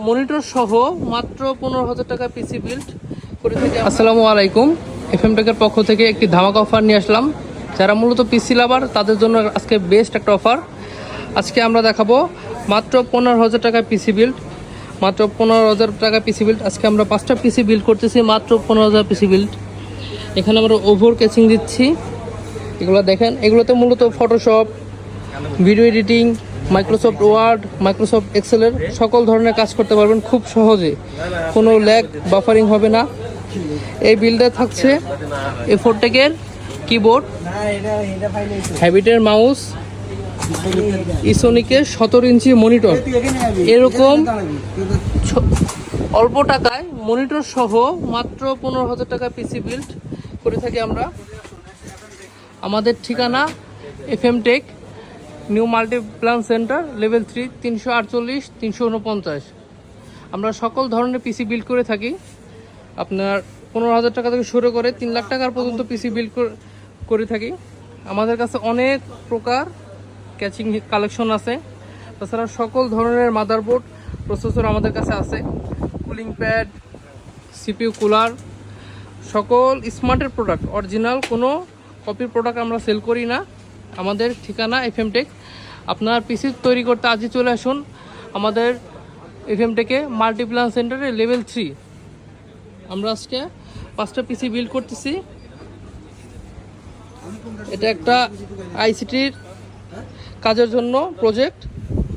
Monitor সহ মাত্র 15,000 টাকা পিসি বিল্ড করে থাকি। আসসালামু আলাইকুম, এফএম টেকের পক্ষ থেকে একটি ধামাকা অফার নিয়ে আসলাম। যারা মূলত পিসি লাভার তাদের জন্য আজকে বেস্ট একটা অফার। আজকে আমরা দেখাবো মাত্র 15,000 টাকা পিসি বিল্ড, মাত্র 15,000 টাকা পিসি বিল্ড। আজকে আমরা 5টা পিসি বিল্ড করতেছি মাত্র 15,000 পিসি বিল্ড। এখানে আমরা ওভার ক্যাচিং দিচ্ছি, এগুলো দেখেন। এগুলোতে মূলত Photoshop, video editing, Microsoft Word, Microsoft এক্সেলের সকল ধরনের কাজ করতে পারবেন খুব সহজে, কোনো ল্যাগ বাফারিং হবে না। এই বিল্ডে থাকছে A4 টেকের keyboard, হ্যাবিটের mouse, ইসোনিকের 17 inch monitor. এরকম অল্প টাকায় মনিটর সহ মাত্র 15,000 টাকা পিসি বিল্ড করে থাকি আমরা। আমাদের ঠিকানা FM tech, new multiplan centre, level 3, 348, 349। আমরা সকল ধরনের পিসি বিল্ড করে থাকি। আপনার 15,000 টাকা থেকে শুরু করে 3 লাখ টাকার পর্যন্ত পিসি বিল্ড করে থাকি। আমাদের কাছে অনেক প্রকার ক্যাচিং কালেকশন আছে। তাছাড়া সকল ধরনের মাদারবোর্ড, প্রসেসর আমাদের কাছে আছে, কুলিং প্যাড, সিপিইউ কুলার, সকল স্মার্টের প্রোডাক্ট, অরিজিনাল কোনো কপির প্রোডাক্ট আমরা সেল করি না। আমাদের ঠিকানা এফএম টেক। আপনার পিসি তৈরি করতে আজই চলে আসুন আমাদের এফএম টেকে মাল্টিপ্লান সেন্টারে, লেভেল 3। আমরা আজকে 5টা পিসি বিল্ড করতেছি। এটা একটা আইসিটির কাজের জন্য প্রজেক্ট।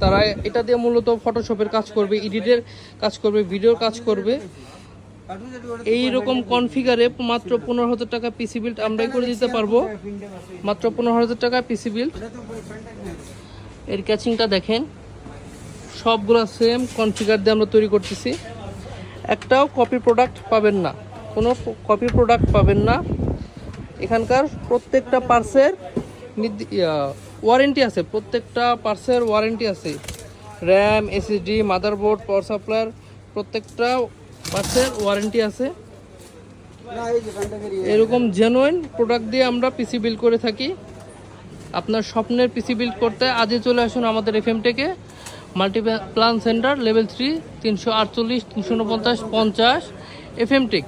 তারা এটা দিয়ে মূলত ফটোশপের কাজ করবে, এডিটের কাজ করবে, ভিডিওর কাজ করবে। এই রকম কনফিগারে মাত্র 15,000 টাকা পিসি বিল্ড আমরাই করে দিতে পারবো। মাত্র 15,000 টাকা পিসি বিল্ড। এর ক্যাচিংটা দেখেন, সবগুলো সেম কনফিগার দিয়ে আমরা তৈরি করতেছি। একটাও কপি প্রোডাক্ট পাবেন না, কোনো কপি প্রোডাক্ট পাবেন না। এখানকার প্রত্যেকটা পার্সের ওয়ারেন্টি আছে, প্রত্যেকটা পার্সের ওয়ারেন্টি আছে। র্যাম, এসএসডি, মাদারবোর্ড, পাওয়ার সাপ্লাইয়ের প্রত্যেকটা পার্সের ওয়ারেন্টি আছে। এরকম জেনুইন প্রোডাক্ট দিয়ে আমরা পিসি বিল্ড করে থাকি। আপনার স্বপ্নের পিসি বিল্ড করতে আজই চলে আসুন আমাদের এফএম টেকে multiplan centre, level 3, 348, 349, 50 FM take.